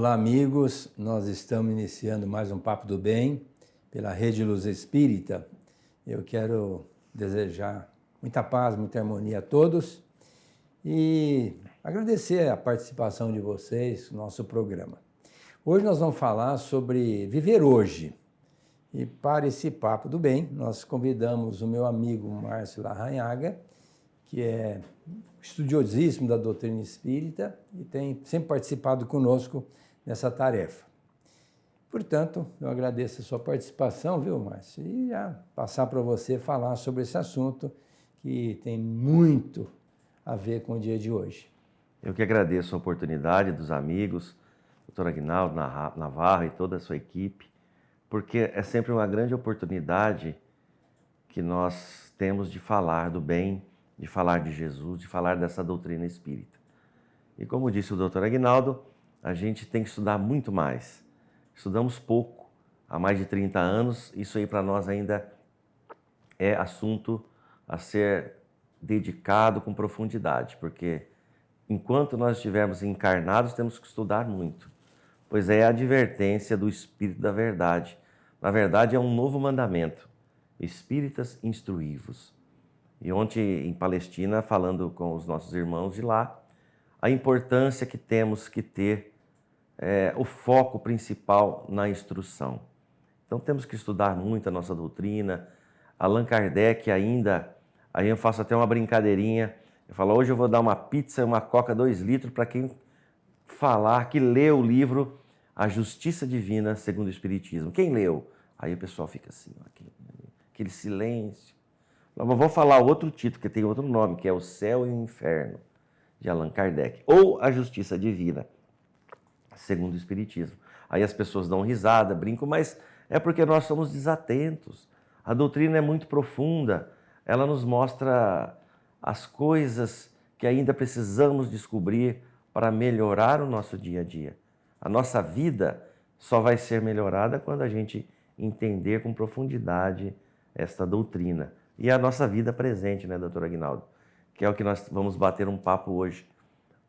Olá, amigos. Nós estamos iniciando mais um Papo do Bem pela Rede Luz Espírita. Eu quero desejar muita paz, muita harmonia a todos e agradecer a participação de vocês no nosso programa. Hoje nós vamos falar sobre viver hoje. E para esse Papo do Bem, nós convidamos o meu amigo Márcio Larrañaga, que é estudiosíssimo da doutrina espírita e tem sempre participado conosco nessa tarefa. Portanto, eu agradeço a sua participação, viu, Márcio? E já passar para você falar sobre esse assunto que tem muito a ver com o dia de hoje. Eu que agradeço a oportunidade dos amigos, doutor Aguinaldo Navarro e toda a sua equipe, porque é sempre uma grande oportunidade que nós temos de falar do bem, de falar de Jesus, de falar dessa doutrina espírita. E como disse o doutor Aguinaldo, a gente tem que estudar muito mais. Estudamos pouco, há mais de 30 anos, isso aí para nós ainda é assunto a ser dedicado com profundidade, porque enquanto nós estivermos encarnados, temos que estudar muito, pois é a advertência do Espírito da Verdade. Na verdade, é um novo mandamento, Espíritas instruí-vos. E ontem, em Palestina, falando com os nossos irmãos de lá, a importância que temos que ter o foco principal na instrução. Então, temos que estudar muito a nossa doutrina. Allan Kardec ainda, aí eu faço até uma brincadeirinha, eu falo, hoje eu vou dar uma pizza e uma coca 2 litros para quem falar que lê o livro A Justiça Divina segundo o Espiritismo. Quem leu? Aí o pessoal fica assim, aquele silêncio. Mas vou falar outro título, que tem outro nome, que é O Céu e o Inferno, de Allan Kardec. Ou A Justiça Divina, segundo o Espiritismo. Aí as pessoas dão risada, brincam, mas é porque nós somos desatentos. A doutrina é muito profunda, ela nos mostra as coisas que ainda precisamos descobrir para melhorar o nosso dia a dia. A nossa vida só vai ser melhorada quando a gente entender com profundidade esta doutrina. E a nossa vida presente, né, doutor Aguinaldo? Que é o que nós vamos bater um papo hoje.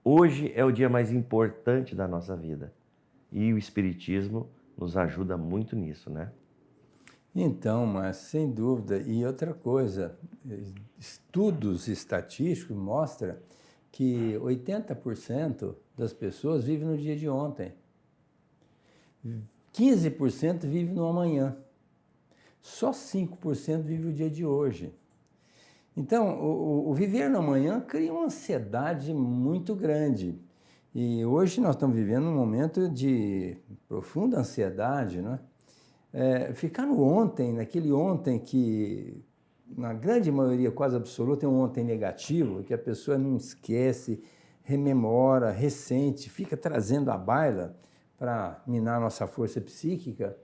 Hoje é o dia mais importante da nossa vida. E o Espiritismo nos ajuda muito nisso, né? Então, mas sem dúvida. E outra coisa, estudos estatísticos mostram que 80% das pessoas vivem no dia de ontem. 15% vive no amanhã. Só 5% vive o dia de hoje. Então, o viver no amanhã cria uma ansiedade muito grande. E hoje nós estamos vivendo um momento de profunda ansiedade, né? Ficar no ontem, naquele ontem que, na grande maioria quase absoluta, é um ontem negativo, que a pessoa não esquece, rememora, ressente, fica trazendo à baila para minar nossa força psíquica.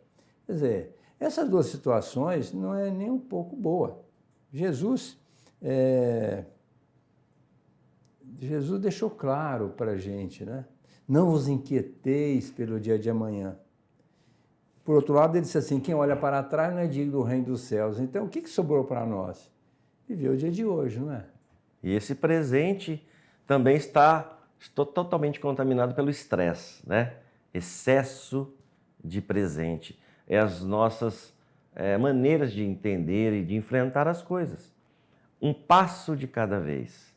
Quer dizer, essas duas situações não é nem um pouco boa. Jesus deixou claro para a gente, né? Não vos inquieteis pelo dia de amanhã. Por outro lado, ele disse assim, quem olha para trás não é digno do reino dos céus. Então, o que sobrou para nós? Viver o dia de hoje, não é? E esse presente também está totalmente contaminado pelo estresse, né? Excesso de presente. É as nossas maneiras de entender e de enfrentar as coisas. Um passo de cada vez.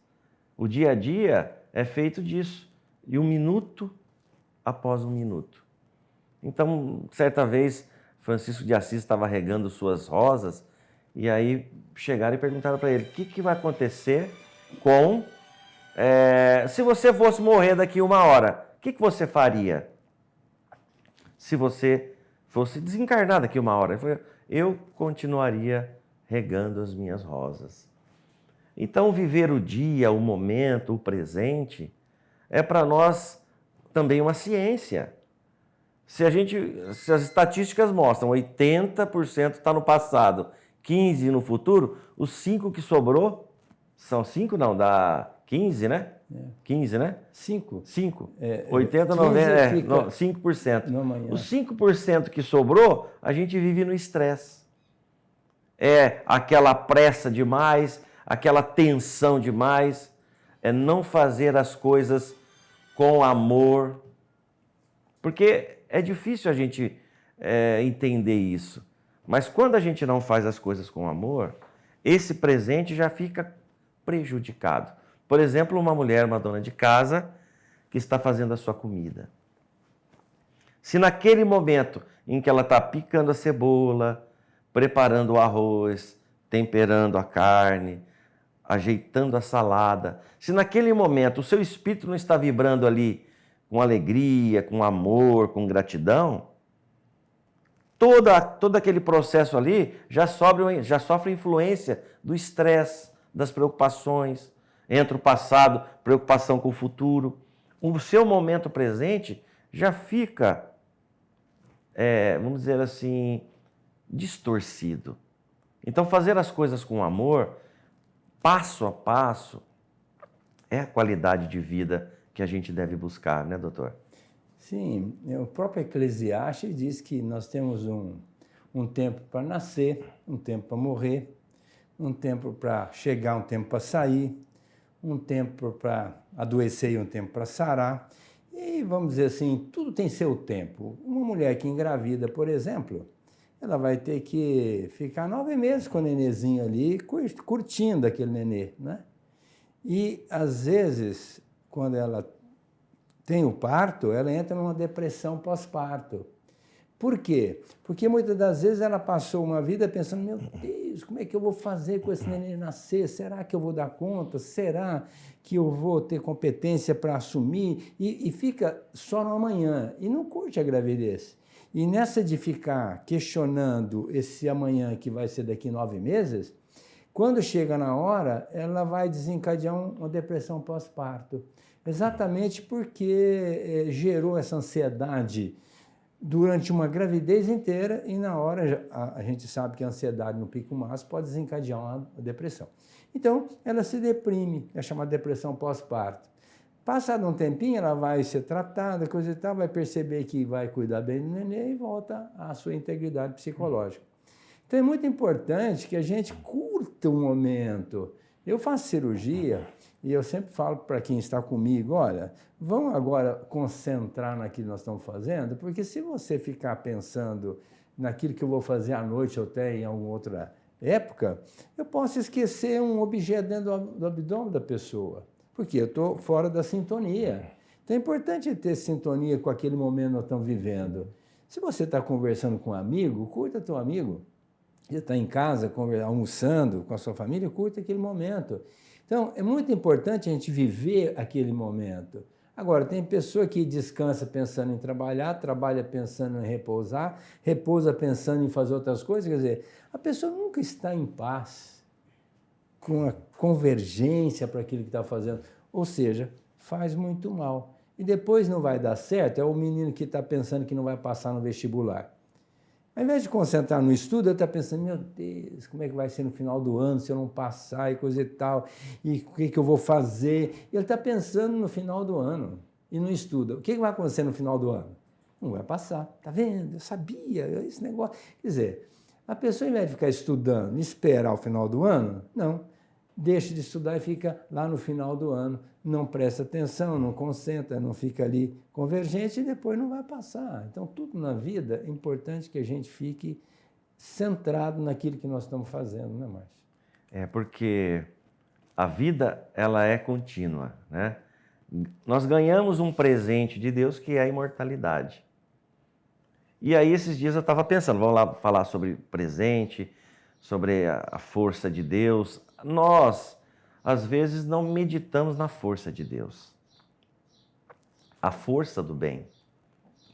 O dia a dia é feito disso. E um minuto após um minuto. Então, certa vez, Francisco de Assis estava regando suas rosas e aí chegaram e perguntaram para ele, o que vai acontecer com... se você fosse morrer daqui 1 hora, o que você faria? Se você fosse desencarnar daqui 1 hora, ele falou, eu continuaria regando as minhas rosas. Então, viver o dia, o momento, o presente, é para nós também uma ciência. Se as estatísticas mostram 80% está no passado, 15% no futuro, os 5 que sobrou, são 5 não, dá 15, né? 15, né? 5. 5. 80, 90, 5%. Os 5% que sobrou, a gente vive no estresse. É aquela pressa demais, aquela tensão demais, é não fazer as coisas com amor, Porque é difícil a gente entender isso. Mas quando a gente não faz as coisas com amor, esse presente já fica prejudicado. Por exemplo, uma mulher, uma dona de casa, que está fazendo a sua comida. Se naquele momento em que ela está picando a cebola, preparando o arroz, temperando a carne, ajeitando a salada, se naquele momento o seu espírito não está vibrando ali com alegria, com amor, com gratidão, todo aquele processo ali já sofre influência do estresse, das preocupações, entra o passado, preocupação com o futuro. O seu momento presente já fica, vamos dizer assim, distorcido. Então, fazer as coisas com amor, passo a passo, é a qualidade de vida que a gente deve buscar, né, doutor? Sim, o próprio Eclesiastes diz que nós temos um tempo para nascer, um tempo para morrer, um tempo para chegar, um tempo para sair, um tempo para adoecer e um tempo para sarar. E vamos dizer assim, tudo tem seu tempo. Uma mulher que engravida, por exemplo, ela vai ter que ficar 9 meses com o nenenzinho ali, curtindo aquele nenê, né? E, às vezes, quando ela tem o parto, ela entra numa depressão pós-parto. Por quê? Porque muitas das vezes ela passou uma vida pensando, meu Deus, como é que eu vou fazer com esse neném nascer? Será que eu vou dar conta? Será que eu vou ter competência para assumir? E fica só no amanhã, e não curte a gravidez. E nessa de ficar questionando esse amanhã que vai ser daqui 9 meses, quando chega na hora, ela vai desencadear uma depressão pós-parto. Exatamente porque gerou essa ansiedade durante uma gravidez inteira e na hora a gente sabe que a ansiedade no pico máximo pode desencadear uma depressão. Então, ela se deprime, é chamada depressão pós-parto. Passado um tempinho, ela vai ser tratada, coisa e tal, vai perceber que vai cuidar bem do neném e volta à sua integridade psicológica. Então, é muito importante que a gente curta o momento. Eu faço cirurgia e eu sempre falo para quem está comigo, olha, vamos agora concentrar naquilo que nós estamos fazendo, porque se você ficar pensando naquilo que eu vou fazer à noite ou até em alguma outra época, eu posso esquecer um objeto dentro do abdômen da pessoa, porque eu estou fora da sintonia. Então é importante ter sintonia com aquele momento que nós estamos vivendo. Se você está conversando com um amigo, curta teu amigo. Você está em casa, almoçando com a sua família, curta aquele momento. Então, é muito importante a gente viver aquele momento. Agora, tem pessoa que descansa pensando em trabalhar, trabalha pensando em repousar, repousa pensando em fazer outras coisas. Quer dizer, a pessoa nunca está em paz, com a convergência para aquilo que está fazendo. Ou seja, faz muito mal. E depois não vai dar certo, é o menino que está pensando que não vai passar no vestibular. Ao invés de concentrar no estudo, ele está pensando, meu Deus, como é que vai ser no final do ano se eu não passar e coisa e tal, e o que eu vou fazer? Ele está pensando no final do ano e não estuda. O que vai acontecer no final do ano? Não vai passar. Está vendo? Eu sabia, esse negócio. Quer dizer, a pessoa, ao invés de ficar estudando e esperar o final do ano, não. Deixa de estudar e fica lá no final do ano, não presta atenção, não concentra, não fica ali convergente e depois não vai passar. Então, tudo na vida é importante que a gente fique centrado naquilo que nós estamos fazendo, né, Márcio? É porque a vida, ela é contínua, né? Nós ganhamos um presente de Deus que é a imortalidade. E aí, esses dias eu estava pensando, vamos lá falar sobre presente, sobre a força de Deus. Nós, às vezes, não meditamos na força de Deus. A força do bem.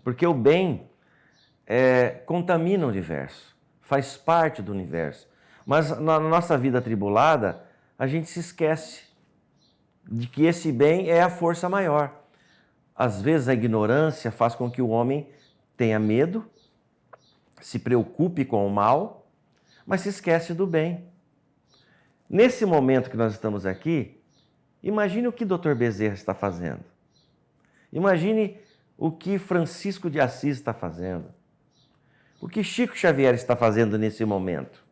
Porque o bem contamina o universo, faz parte do universo. Mas na nossa vida atribulada, a gente se esquece de que esse bem é a força maior. Às vezes a ignorância faz com que o homem tenha medo, se preocupe com o mal, mas se esquece do bem. Nesse momento que nós estamos aqui, imagine o que o Dr. Bezerra está fazendo. Imagine o que Francisco de Assis está fazendo. O que Chico Xavier está fazendo nesse momento.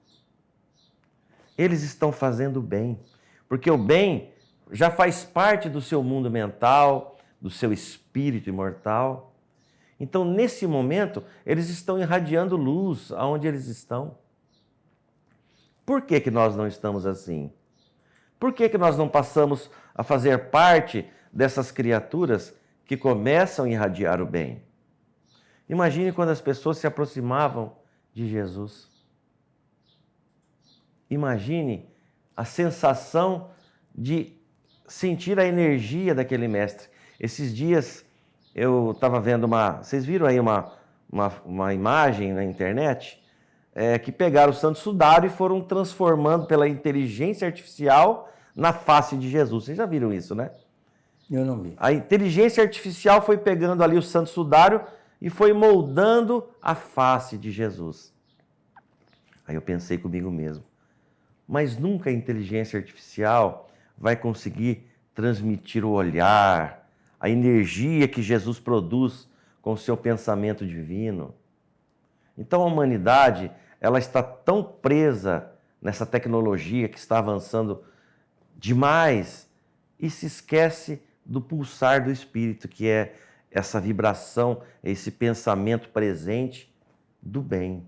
Eles estão fazendo bem, porque o bem já faz parte do seu mundo mental, do seu espírito imortal. Então, nesse momento, eles estão irradiando luz aonde eles estão. Por que que nós não estamos assim? Por que que nós não passamos a fazer parte dessas criaturas que começam a irradiar o bem? Imagine quando as pessoas se aproximavam de Jesus. Imagine a sensação de sentir a energia daquele mestre. Esses dias eu estava vendo vocês viram aí uma imagem na internet que pegaram o Santo Sudário e foram transformando pela inteligência artificial na face de Jesus. Vocês já viram isso, né? Eu não vi. A inteligência artificial foi pegando ali o Santo Sudário e foi moldando a face de Jesus. Aí eu pensei comigo mesmo, mas nunca a inteligência artificial vai conseguir transmitir o olhar, a energia que Jesus produz com o seu pensamento divino. Então a humanidade, ela está tão presa nessa tecnologia que está avançando demais e se esquece do pulsar do Espírito, que é essa vibração, esse pensamento presente do bem,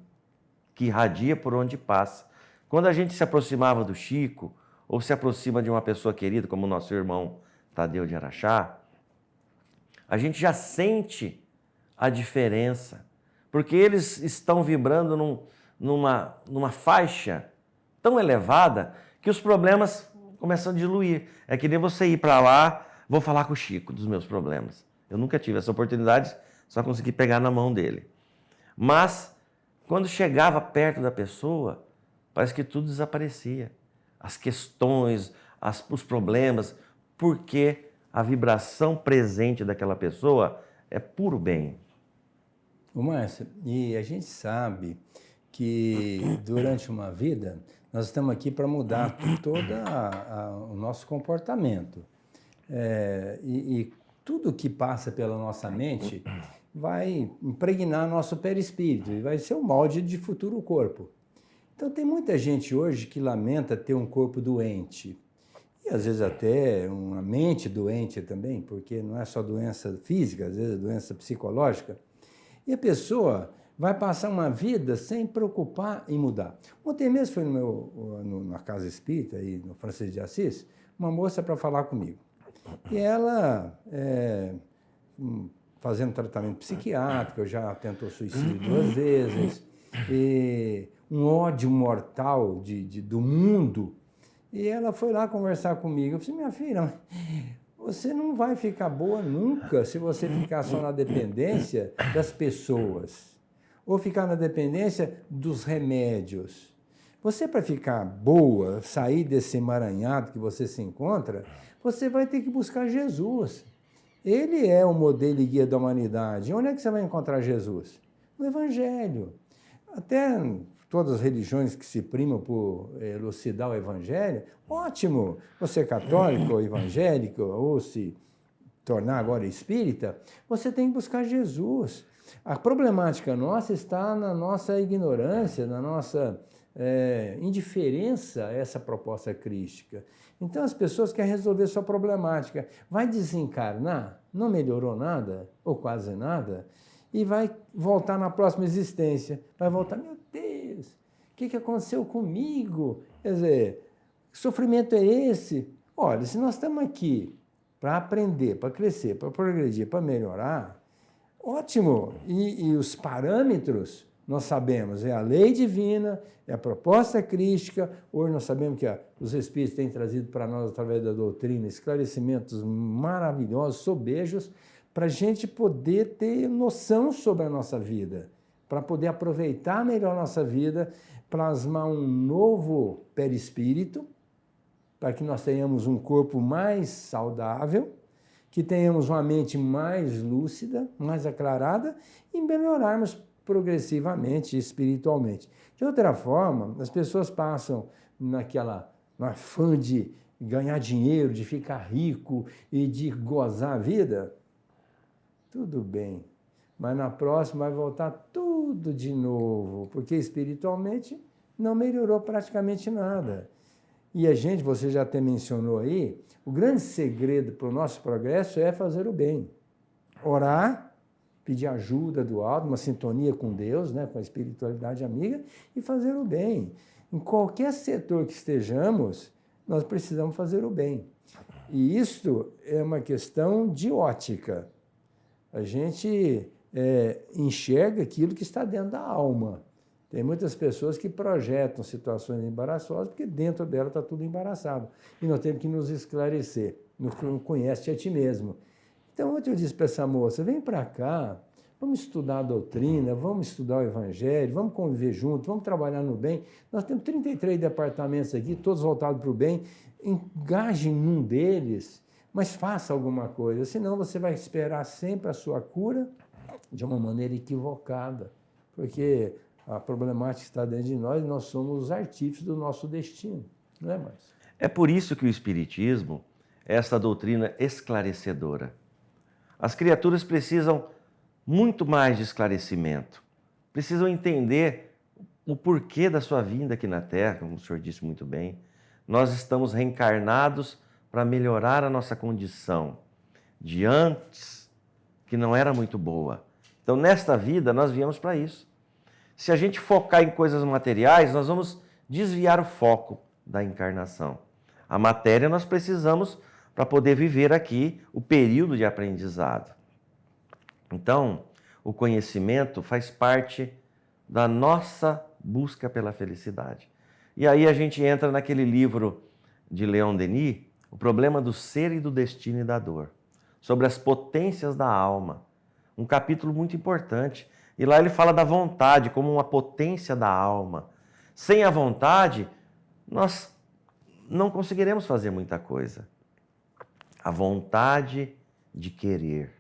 que irradia por onde passa. Quando a gente se aproximava do Chico, ou se aproxima de uma pessoa querida, como o nosso irmão Tadeu de Araxá, a gente já sente a diferença, porque eles estão vibrando numa faixa tão elevada que os problemas começam a diluir. É que nem você ir para lá, vou falar com o Chico dos meus problemas. Eu nunca tive essa oportunidade, só consegui pegar na mão dele. Mas, quando chegava perto da pessoa, parece que tudo desaparecia. As questões, os problemas, porque a vibração presente daquela pessoa é puro bem. Ô Márcio, e a gente sabe que durante uma vida nós estamos aqui para mudar todo o nosso comportamento. E tudo que passa pela nossa mente vai impregnar nosso perispírito e vai ser o molde de futuro corpo. Então tem muita gente hoje que lamenta ter um corpo doente. E às vezes até uma mente doente também, porque não é só doença física, às vezes é doença psicológica. E a pessoa vai passar uma vida sem preocupar em mudar. Ontem mesmo foi na casa espírita, aí no Francisco de Assis, uma moça para falar comigo. E ela, fazendo tratamento psiquiátrico, já tentou suicídio 2 vezes, e um ódio mortal do mundo. E ela foi lá conversar comigo. Eu falei, minha filha, você não vai ficar boa nunca se você ficar só na dependência das pessoas, ou ficar na dependência dos remédios. Você, para ficar boa, sair desse emaranhado que você se encontra, você vai ter que buscar Jesus. Ele é o modelo e guia da humanidade. Onde é que você vai encontrar Jesus? No Evangelho. Até todas as religiões que se primam por elucidar o Evangelho, ótimo! Você é católico ou evangélico, ou se tornar agora espírita, você tem que buscar Jesus. A problemática nossa está na nossa ignorância, na nossa indiferença a essa proposta crística. Então as pessoas querem resolver sua problemática. Vai desencarnar, não melhorou nada, ou quase nada, e vai voltar na próxima existência. Vai voltar, meu Deus, o que aconteceu comigo? Quer dizer, que sofrimento é esse? Olha, se nós estamos aqui para aprender, para crescer, para progredir, para melhorar, ótimo! E os parâmetros, nós sabemos, é a lei divina, é a proposta crística. Hoje nós sabemos que os Espíritos têm trazido para nós, através da doutrina, esclarecimentos maravilhosos, sobejos, para a gente poder ter noção sobre a nossa vida, para poder aproveitar melhor a nossa vida, plasmar um novo perispírito, para que nós tenhamos um corpo mais saudável, que tenhamos uma mente mais lúcida, mais aclarada e melhorarmos progressivamente espiritualmente. De outra forma, as pessoas passam no afã de ganhar dinheiro, de ficar rico e de gozar a vida. Tudo bem, mas na próxima vai voltar tudo de novo, porque espiritualmente não melhorou praticamente nada. E a gente, você já até mencionou aí, o grande segredo para o nosso progresso é fazer o bem. Orar pedir ajuda do alto, uma sintonia com Deus, né, com a espiritualidade amiga, e fazer o bem. Em qualquer setor que estejamos, nós precisamos fazer o bem. E isto é uma questão de ótica. A gente enxerga aquilo que está dentro da alma. Tem muitas pessoas que projetam situações embaraçosas porque dentro dela está tudo embaraçado. E nós temos que nos esclarecer. Não conhece a ti mesmo. Então, ontem eu disse para essa moça, vem para cá, vamos estudar a doutrina, vamos estudar o Evangelho, vamos conviver juntos, vamos trabalhar no bem. Nós temos 33 departamentos aqui, todos voltados para o bem. Engaje em um deles, mas faça alguma coisa, senão você vai esperar sempre a sua cura de uma maneira equivocada, porque a problemática está dentro de nós e nós somos os artífices do nosso destino, não é mais? É por isso que o Espiritismo é essa doutrina esclarecedora. As criaturas precisam muito mais de esclarecimento, precisam entender o porquê da sua vinda aqui na Terra, como o senhor disse muito bem. Nós estamos reencarnados para melhorar a nossa condição de antes, que não era muito boa. Então, nesta vida, nós viemos para isso. Se a gente focar em coisas materiais, nós vamos desviar o foco da encarnação. A matéria nós precisamos para poder viver aqui o período de aprendizado. Então, o conhecimento faz parte da nossa busca pela felicidade. E aí a gente entra naquele livro de Leon Denis, O Problema do Ser e do Destino e da Dor, sobre as potências da alma. Um capítulo muito importante. E lá ele fala da vontade como uma potência da alma. Sem a vontade, nós não conseguiremos fazer muita coisa. A vontade de querer.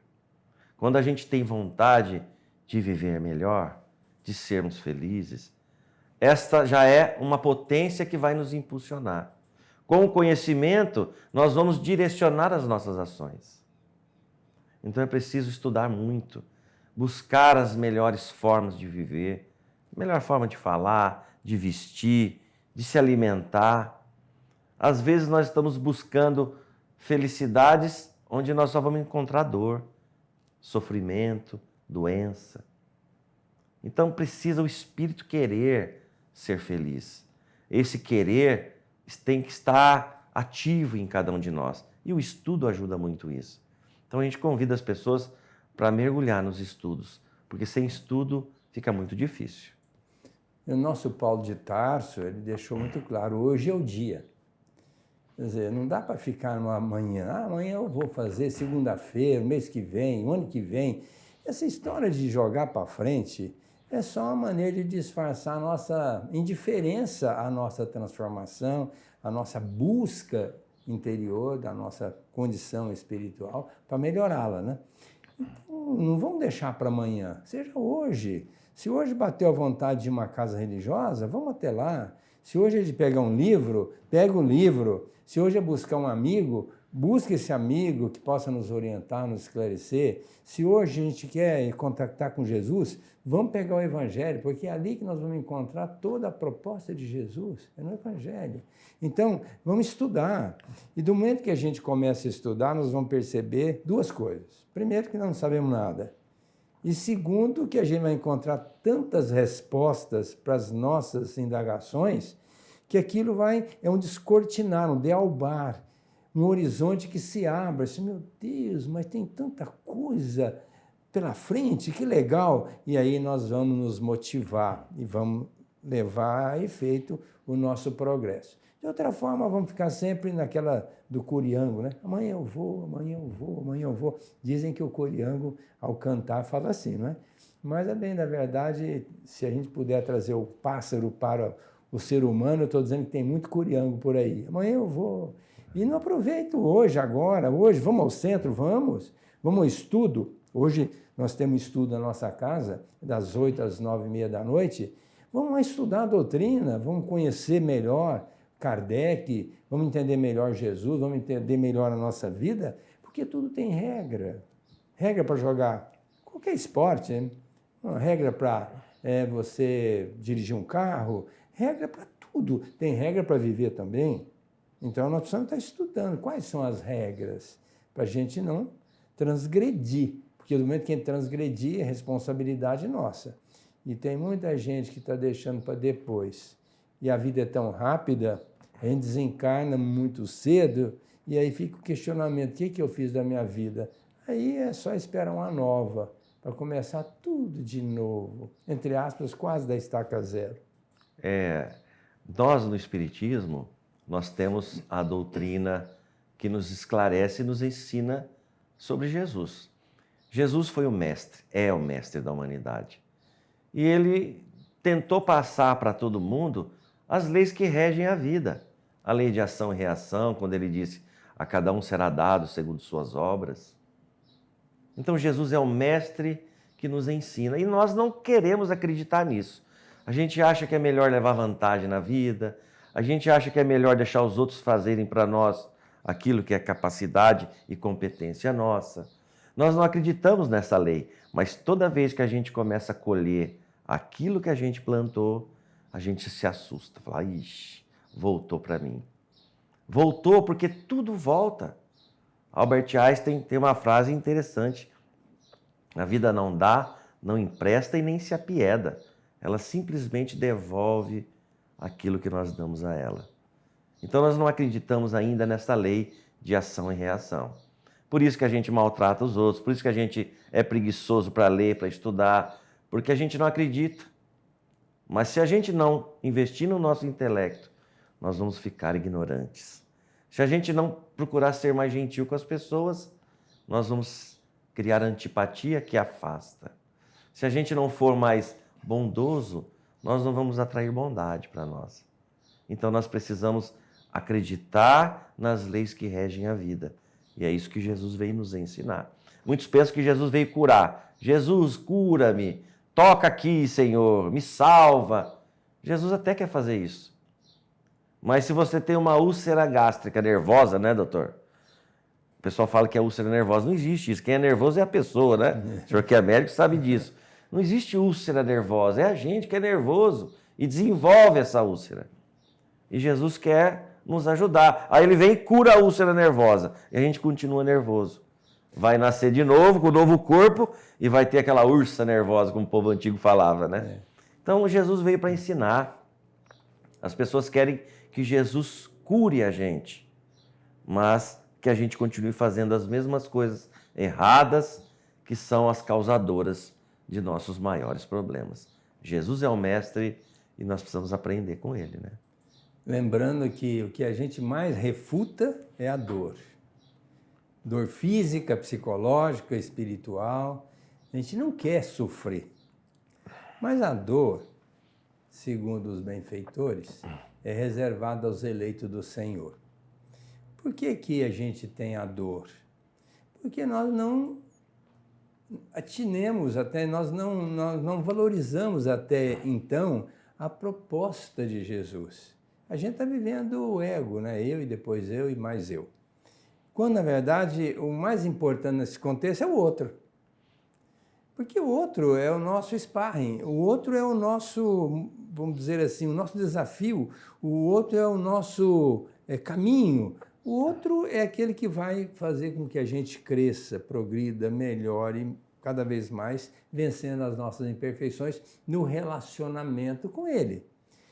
Quando a gente tem vontade de viver melhor, de sermos felizes, esta já é uma potência que vai nos impulsionar. Com o conhecimento, nós vamos direcionar as nossas ações. Então é preciso estudar muito, buscar as melhores formas de viver, melhor forma de falar, de vestir, de se alimentar. Às vezes nós estamos buscando felicidades onde nós só vamos encontrar dor, sofrimento, doença. Então precisa o espírito querer ser feliz. Esse querer tem que estar ativo em cada um de nós. E o estudo ajuda muito isso. Então a gente convida as pessoas para mergulhar nos estudos, porque sem estudo fica muito difícil. O nosso Paulo de Tarso, ele deixou muito claro, hoje é o dia. Quer dizer, não dá para ficar no amanhã. Amanhã eu vou fazer, segunda-feira, mês que vem, o ano que vem. Essa história de jogar para frente é só uma maneira de disfarçar a nossa indiferença à nossa transformação, à nossa busca interior da nossa condição espiritual para melhorá-la, né? Então, não vamos deixar para amanhã, seja hoje. Se hoje bateu a vontade de uma casa religiosa, vamos até lá. Se hoje é de pegar um livro, pega o livro. Se hoje é buscar um amigo, busque esse amigo que possa nos orientar, nos esclarecer. Se hoje a gente quer contactar com Jesus, vamos pegar o Evangelho, porque é ali que nós vamos encontrar toda a proposta de Jesus, é no Evangelho. Então, vamos estudar. E do momento que a gente começa a estudar, nós vamos perceber duas coisas. Primeiro, que nós não sabemos nada. E segundo, que a gente vai encontrar tantas respostas para as nossas indagações, que aquilo é um descortinar, um dealbar, um horizonte que se abre. Assim, meu Deus, mas tem tanta coisa pela frente, que legal! E aí nós vamos nos motivar e vamos levar a efeito o nosso progresso. De outra forma, vamos ficar sempre naquela do coriango, né? Amanhã eu vou, amanhã eu vou, amanhã eu vou. Dizem que o coriango, ao cantar, fala assim, não é? Mas, bem, na verdade, se a gente puder trazer o pássaro para o ser humano, eu estou dizendo que tem muito coriango por aí. Amanhã eu vou. E não aproveito hoje, agora, hoje, vamos ao centro, vamos ao estudo. Hoje nós temos estudo na nossa casa, das 8 às 9h30 da noite. Vamos lá estudar a doutrina, vamos conhecer melhor Kardec, vamos entender melhor Jesus, vamos entender melhor a nossa vida, porque tudo tem regra. Regra para jogar qualquer esporte, né? Uma regra para você dirigir um carro, regra para tudo. Tem regra para viver também. Então nós precisamos estar estudando quais são as regras para a gente não transgredir. Porque no momento que a gente transgredir, é responsabilidade nossa. E tem muita gente que está deixando para depois. E a vida é tão rápida, a gente desencarna muito cedo, e aí fica o questionamento, o que eu fiz da minha vida? Aí é só esperar uma nova, para começar tudo de novo, entre aspas, quase da estaca zero. Nós, no Espiritismo, nós temos a doutrina que nos esclarece e nos ensina sobre Jesus. Jesus foi o mestre, é o mestre da humanidade. E ele tentou passar para todo mundo as leis que regem a vida. A lei de ação e reação, quando ele disse, a cada um será dado segundo suas obras. Então Jesus é o mestre que nos ensina e nós não queremos acreditar nisso. A gente acha que é melhor levar vantagem na vida, a gente acha que é melhor deixar os outros fazerem para nós aquilo que é capacidade e competência nossa. Nós não acreditamos nessa lei, mas toda vez que a gente começa a colher aquilo que a gente plantou, a gente se assusta, fala, ixi, voltou para mim. Voltou porque tudo volta. Albert Einstein tem uma frase interessante. A vida não dá, não empresta e nem se apieda. Ela simplesmente devolve aquilo que nós damos a ela. Então nós não acreditamos ainda nessa lei de ação e reação. Por isso que a gente maltrata os outros, por isso que a gente é preguiçoso para ler, para estudar, porque a gente não acredita. Mas se a gente não investir no nosso intelecto, nós vamos ficar ignorantes. Se a gente não procurar ser mais gentil com as pessoas, nós vamos criar antipatia que afasta. Se a gente não for mais bondoso, nós não vamos atrair bondade para nós. Então nós precisamos acreditar nas leis que regem a vida. E é isso que Jesus veio nos ensinar. Muitos pensam que Jesus veio curar. Jesus, cura-me. Toca aqui, Senhor, me salva. Jesus até quer fazer isso. Mas se você tem uma úlcera gástrica nervosa, né, doutor? O pessoal fala que é úlcera nervosa. Não existe isso. Quem é nervoso é a pessoa, né? O senhor que é médico sabe disso. Não existe úlcera nervosa. É a gente que é nervoso e desenvolve essa úlcera. E Jesus quer nos ajudar. Aí ele vem e cura a úlcera nervosa. E a gente continua nervoso. Vai nascer de novo com o novo corpo e vai ter aquela ursa nervosa, como o povo antigo falava, né? Então Jesus veio para ensinar. As pessoas querem que Jesus cure a gente, mas que a gente continue fazendo as mesmas coisas erradas que são as causadoras de nossos maiores problemas. Jesus é o mestre e nós precisamos aprender com ele, né? Lembrando que o que a gente mais refuta é a dor. Dor física, psicológica, espiritual. A gente não quer sofrer. Mas a dor, segundo os benfeitores, é reservada aos eleitos do Senhor. Por que a gente tem a dor? Porque nós não atinemos até, nós não valorizamos até então a proposta de Jesus. A gente está vivendo o ego, né? Eu e depois eu e mais eu. Quando, na verdade, o mais importante nesse contexto é o outro. Porque o outro é o nosso sparring, o outro é o nosso, vamos dizer assim, o nosso desafio, o outro é o nosso caminho, o outro é aquele que vai fazer com que a gente cresça, progrida, melhore cada vez mais, vencendo as nossas imperfeições no relacionamento com ele.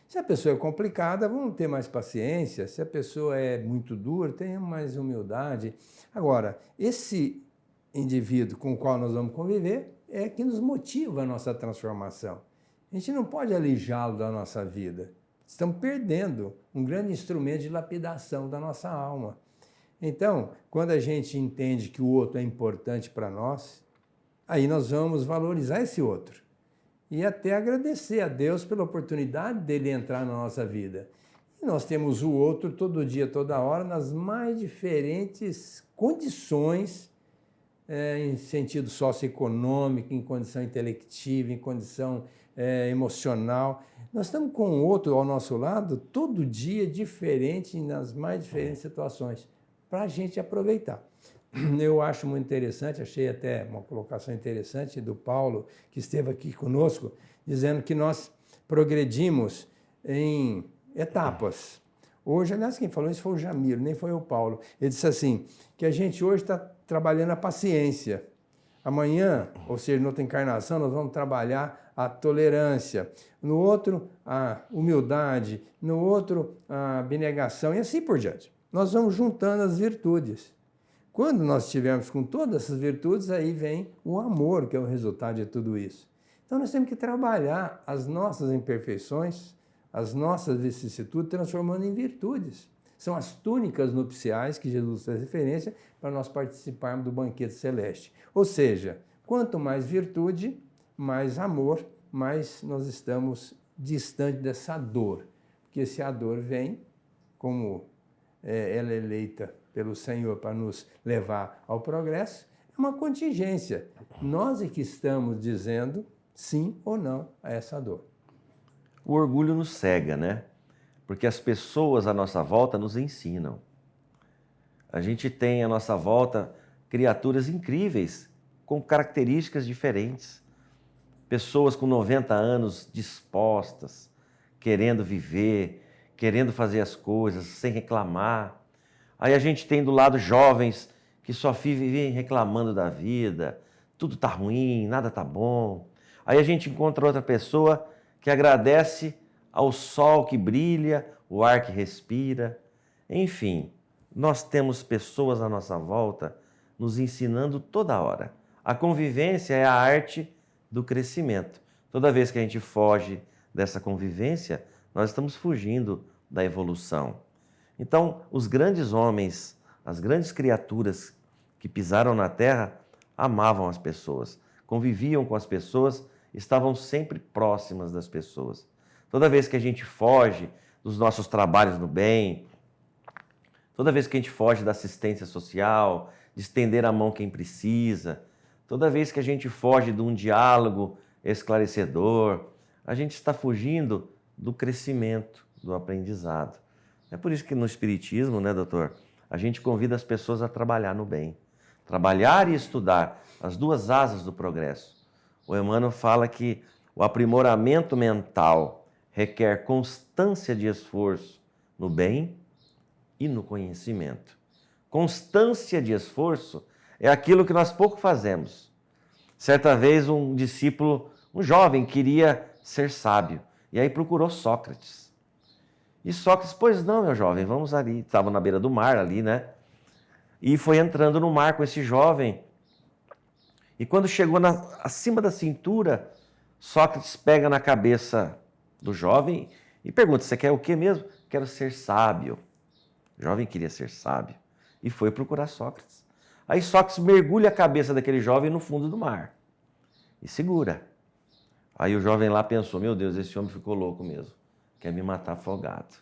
Se a pessoa é complicada, vamos ter mais paciência. Se a pessoa é muito dura, tenha mais humildade. Agora, esse indivíduo com o qual nós vamos conviver é que nos motiva a nossa transformação. A gente não pode alijá-lo da nossa vida. Estamos perdendo um grande instrumento de lapidação da nossa alma. Então, quando a gente entende que o outro é importante para nós, aí nós vamos valorizar esse outro. E até agradecer a Deus pela oportunidade dele entrar na nossa vida. E nós temos o outro todo dia, toda hora, nas mais diferentes condições, em sentido socioeconômico, em condição intelectiva, em condição emocional. Nós estamos com o outro ao nosso lado todo dia diferente, nas mais diferentes situações, para a gente aproveitar. Eu acho muito interessante, achei até uma colocação interessante do Paulo, que esteve aqui conosco, dizendo que nós progredimos em etapas. Hoje, aliás, quem falou isso foi o Jamiro, nem foi o Paulo. Ele disse assim, que a gente hoje está trabalhando a paciência. Amanhã, ou seja, noutra encarnação, nós vamos trabalhar a tolerância. No outro, a humildade. No outro, a abnegação e assim por diante. Nós vamos juntando as virtudes. Quando nós estivermos com todas essas virtudes, aí vem o amor, que é o resultado de tudo isso. Então nós temos que trabalhar as nossas imperfeições, as nossas vicissitudes, transformando em virtudes. São as túnicas nupciais que Jesus faz referência para nós participarmos do banquete celeste. Ou seja, quanto mais virtude, mais amor, mais nós estamos distante dessa dor. Porque se a dor vem, como ela é eleita pelo Senhor para nos levar ao progresso, é uma contingência. Nós é que estamos dizendo sim ou não a essa dor. O orgulho nos cega, né? Porque as pessoas à nossa volta nos ensinam. A gente tem à nossa volta criaturas incríveis, com características diferentes. Pessoas com 90 anos dispostas, querendo viver, querendo fazer as coisas sem reclamar. Aí a gente tem do lado jovens que só vivem reclamando da vida, tudo tá ruim, nada tá bom. Aí a gente encontra outra pessoa que agradece ao sol que brilha, o ar que respira. Enfim, nós temos pessoas à nossa volta nos ensinando toda hora. A convivência é a arte do crescimento. Toda vez que a gente foge dessa convivência, nós estamos fugindo da evolução. Então, os grandes homens, as grandes criaturas que pisaram na Terra, amavam as pessoas, conviviam com as pessoas, estavam sempre próximas das pessoas. Toda vez que a gente foge dos nossos trabalhos no bem, toda vez que a gente foge da assistência social, de estender a mão quem precisa, toda vez que a gente foge de um diálogo esclarecedor, a gente está fugindo do crescimento, do aprendizado. É por isso que no Espiritismo, né, doutor, a gente convida as pessoas a trabalhar no bem. Trabalhar e estudar, as duas asas do progresso. O Emmanuel fala que o aprimoramento mental requer constância de esforço no bem e no conhecimento. Constância de esforço é aquilo que nós pouco fazemos. Certa vez um discípulo, um jovem, queria ser sábio e aí procurou Sócrates. E Sócrates, pois não, meu jovem, vamos ali. Estava na beira do mar ali, né? E foi entrando no mar com esse jovem. E quando chegou acima da cintura, Sócrates pega na cabeça do jovem e pergunta, você quer o quê mesmo? Quero ser sábio. O jovem queria ser sábio e foi procurar Sócrates. Aí Sócrates mergulha a cabeça daquele jovem no fundo do mar e segura. Aí o jovem lá pensou, meu Deus, esse homem ficou louco mesmo, quer me matar afogado.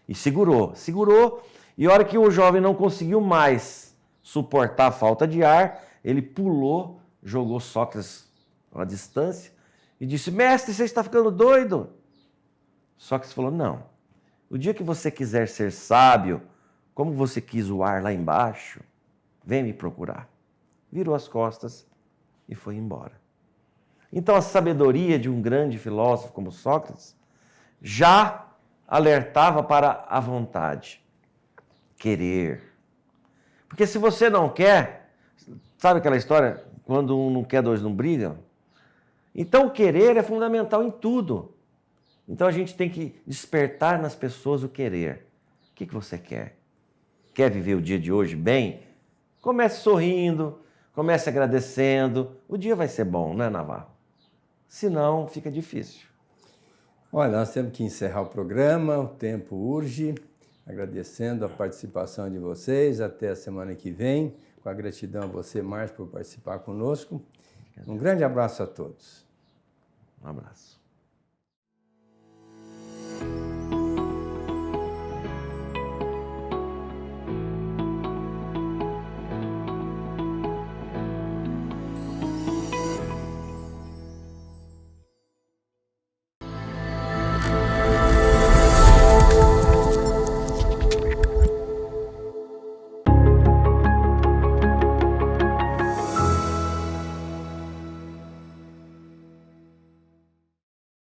E segurou, e a hora que o jovem não conseguiu mais suportar a falta de ar, ele pulou, jogou Sócrates a uma distância e disse, mestre, você está ficando doido? Sócrates falou, não, o dia que você quiser ser sábio, como você quis o ar lá embaixo, vem me procurar. Virou as costas e foi embora. Então a sabedoria de um grande filósofo como Sócrates já alertava para a vontade, querer. Porque se você não quer, sabe aquela história, quando um não quer, dois não brigam? Então o querer é fundamental em tudo. Então a gente tem que despertar nas pessoas o querer. O que você quer? Quer viver o dia de hoje bem? Comece sorrindo, comece agradecendo. O dia vai ser bom, né, Navarro? Senão, fica difícil. Olha, nós temos que encerrar o programa, o tempo urge. Agradecendo a participação de vocês. Até a semana que vem. Com a gratidão a você, Márcio, por participar conosco. Um grande abraço a todos. Um abraço.